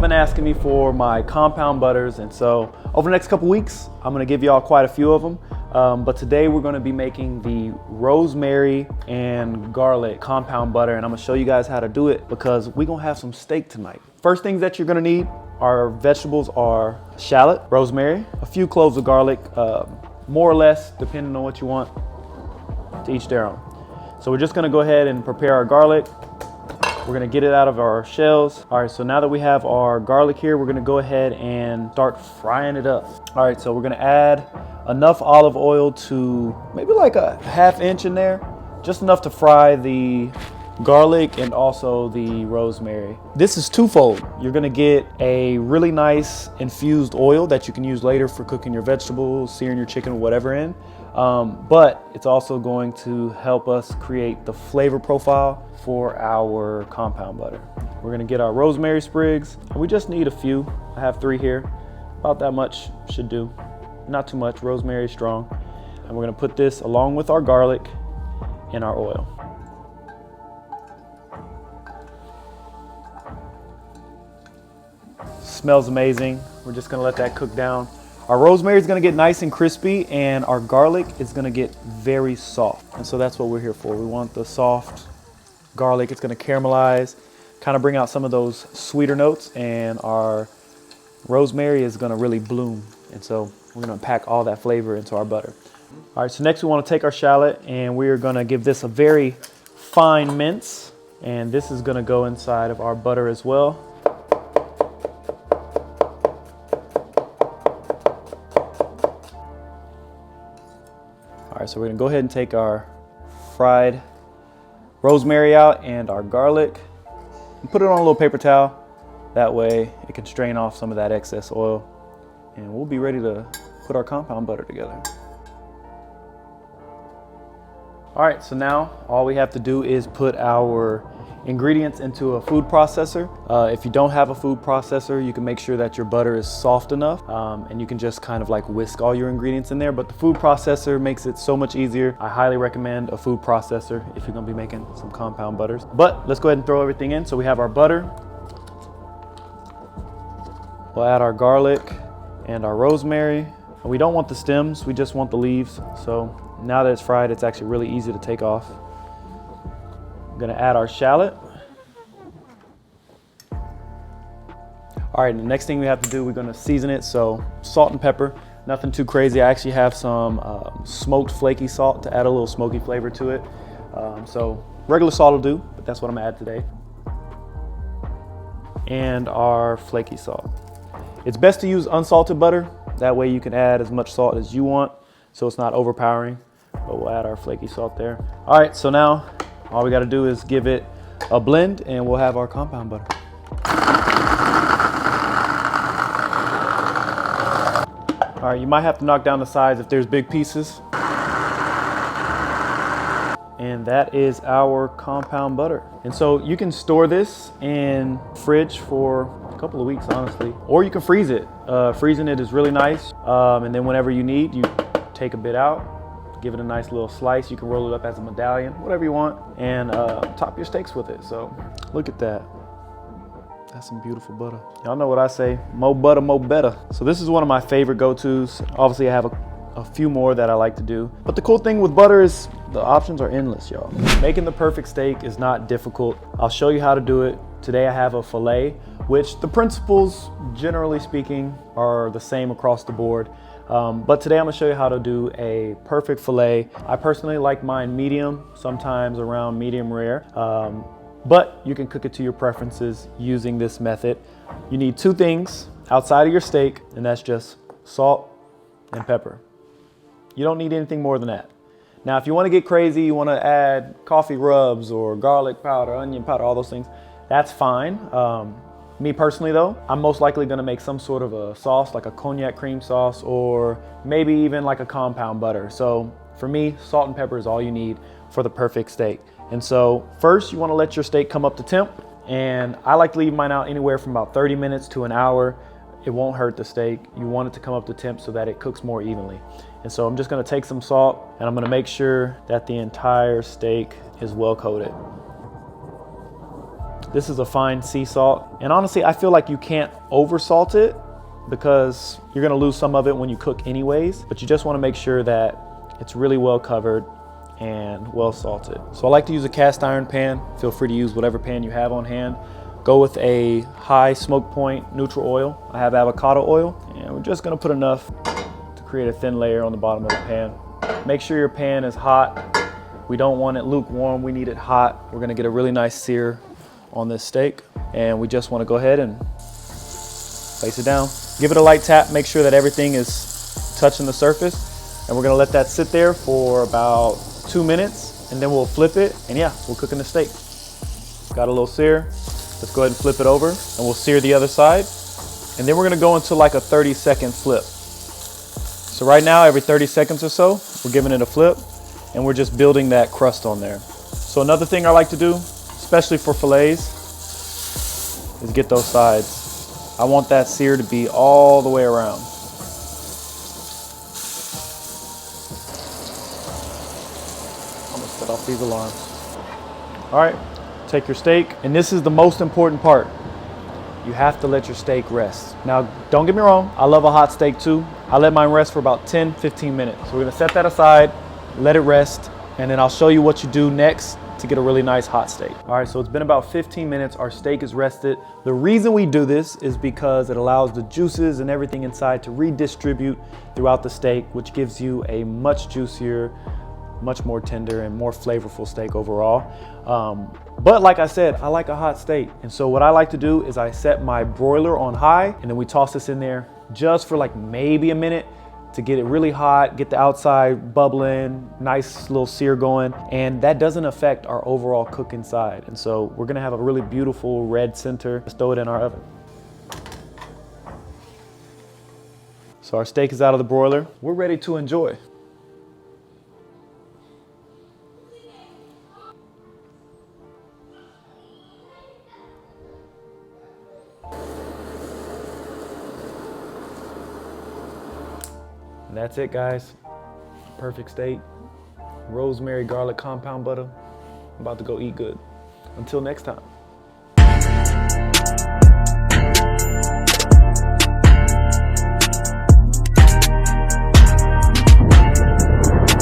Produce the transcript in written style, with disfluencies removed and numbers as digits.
been asking me for my compound butters, and so over the next couple weeks, I'm gonna give y'all quite a few of them. But today we're gonna be making the rosemary and garlic compound butter, and I'm gonna show you guys how to do it because we're gonna have some steak tonight. First things that you're gonna need, our vegetables are shallot, rosemary, a few cloves of garlic, more or less, depending on what you want, to each their own. So we're just gonna go ahead and prepare our garlic. We're gonna get it out of our shells. All right, so now that we have our garlic here, we're gonna go ahead and start frying it up. All right, so we're gonna add enough olive oil to maybe like a ½ inch in there, just enough to fry the garlic and also the rosemary. This is twofold. You're gonna get a really nice infused oil that you can use later for cooking your vegetables, searing your chicken, whatever in. But it's also going to help us create the flavor profile for our compound butter. We're gonna get our rosemary sprigs, and we just need a few. I have 3 here, about that much should do. Not too much, rosemary is strong. And we're gonna put this along with our garlic in our oil. Smells amazing. We're just gonna let that cook down. Our rosemary is gonna get nice and crispy, and our garlic is gonna get very soft. And so that's what we're here for. We want the soft garlic. It's gonna caramelize, kind of bring out some of those sweeter notes, and our rosemary is gonna really bloom. And so we're gonna pack all that flavor into our butter. All right, so next we wanna take our shallot, and we're gonna give this a very fine mince. And this is gonna go inside of our butter as well. All right, so we're gonna go ahead and take our fried rosemary out and our garlic and put it on a little paper towel. That way it can strain off some of that excess oil, and we'll be ready to put our compound butter together. All right, so now all we have to do is put our ingredients into a food processor. If you don't have a food processor, you can make sure that your butter is soft enough, and you can just kind of like whisk all your ingredients in there. But the food processor makes it so much easier. I highly recommend a food processor if you're gonna be making some compound butters. But let's go ahead and throw everything in. So we have our butter. We'll add our garlic and our rosemary. We don't want the stems, we just want the leaves. So now that it's fried, it's actually really easy to take off. I'm gonna add our shallot. All right, and the next thing we have to do, we're gonna season it. So salt and pepper, nothing too crazy. I actually have some smoked flaky salt to add a little smoky flavor to it. So regular salt will do, but that's what I'm gonna add today. And our flaky salt. It's best to use unsalted butter. That way you can add as much salt as you want, so it's not overpowering, but we'll add our flaky salt there. All right, so now all we gotta do is give it a blend, and we'll have our compound butter. All right, you might have to knock down the sides if there's big pieces. And that is our compound butter. And so you can store this in fridge for a couple of weeks, honestly, or you can freeze it. Freezing it is really nice. And then whenever you need, you take a bit out, give it a nice little slice. You can roll it up as a medallion, whatever you want, and top your steaks with it. So look at that. That's some beautiful butter. Y'all know what I say, more butter, more better. So this is one of my favorite go-tos. Obviously I have a few more that I like to do. But the cool thing with butter is the options are endless, y'all. Making the perfect steak is not difficult. I'll show you how to do it. Today I have a filet, which the principles, generally speaking, are the same across the board. But today I'm gonna show you how to do a perfect filet. I personally like mine medium, sometimes around medium rare. But you can cook it to your preferences using this method. You need 2 things outside of your steak, and that's just salt and pepper. You don't need anything more than that. Now, if you want to get crazy, you want to add coffee rubs or garlic powder, onion powder, all those things, that's fine. Me personally though, I'm most likely going to make some sort of a sauce, like a cognac cream sauce, or maybe even like a compound butter. So for me, salt and pepper is all you need for the perfect steak. And so first you want to let your steak come up to temp, and I like to leave mine out anywhere from about 30 minutes to an hour. It won't hurt the steak. You want it to come up to temp so that it cooks more evenly. And so I'm just gonna take some salt, and I'm gonna make sure that the entire steak is well coated. This is a fine sea salt. And honestly, I feel like you can't over salt it because you're gonna lose some of it when you cook anyways, but you just wanna make sure that it's really well covered and well salted. So I like to use a cast iron pan. Feel free to use whatever pan you have on hand. Go with a high smoke point neutral oil. I have avocado oil, and we're just gonna put enough to create a thin layer on the bottom of the pan. Make sure your pan is hot. We don't want it lukewarm, we need it hot. We're gonna get a really nice sear on this steak, and we just wanna go ahead and place it down. Give it a light tap, make sure that everything is touching the surface, and we're gonna let that sit there for about 2 minutes, and then we'll flip it, and yeah, we're cooking the steak. Got a little sear. Let's go ahead and flip it over, and we'll sear the other side. And then we're gonna go into like a 30-second flip. So right now, every 30 seconds or so, we're giving it a flip, and we're just building that crust on there. So another thing I like to do, especially for fillets, is get those sides. I want that sear to be all the way around. I'm gonna set off these alarms. All right. Take your steak, and this is the most important part. You have to let your steak rest. Now, don't get me wrong, I love a hot steak too. I let mine rest for about 10-15 minutes. So we're gonna set that aside, let it rest, and then I'll show you what you do next to get a really nice hot steak. All right, so it's been about 15 minutes, our steak is rested. The reason we do this is because it allows the juices and everything inside to redistribute throughout the steak, which gives you a much juicier, much more tender and more flavorful steak overall. But like I said, I like a hot steak. And so what I like to do is I set my broiler on high, and then we toss this in there just for like maybe a minute to get it really hot, get the outside bubbling, nice little sear going. And that doesn't affect our overall cook inside. And so we're gonna have a really beautiful red center. Let's throw it in our oven. So our steak is out of the broiler. We're ready to enjoy. And that's it, guys. Perfect steak. Rosemary garlic compound butter. I'm about to go eat good. Until next time.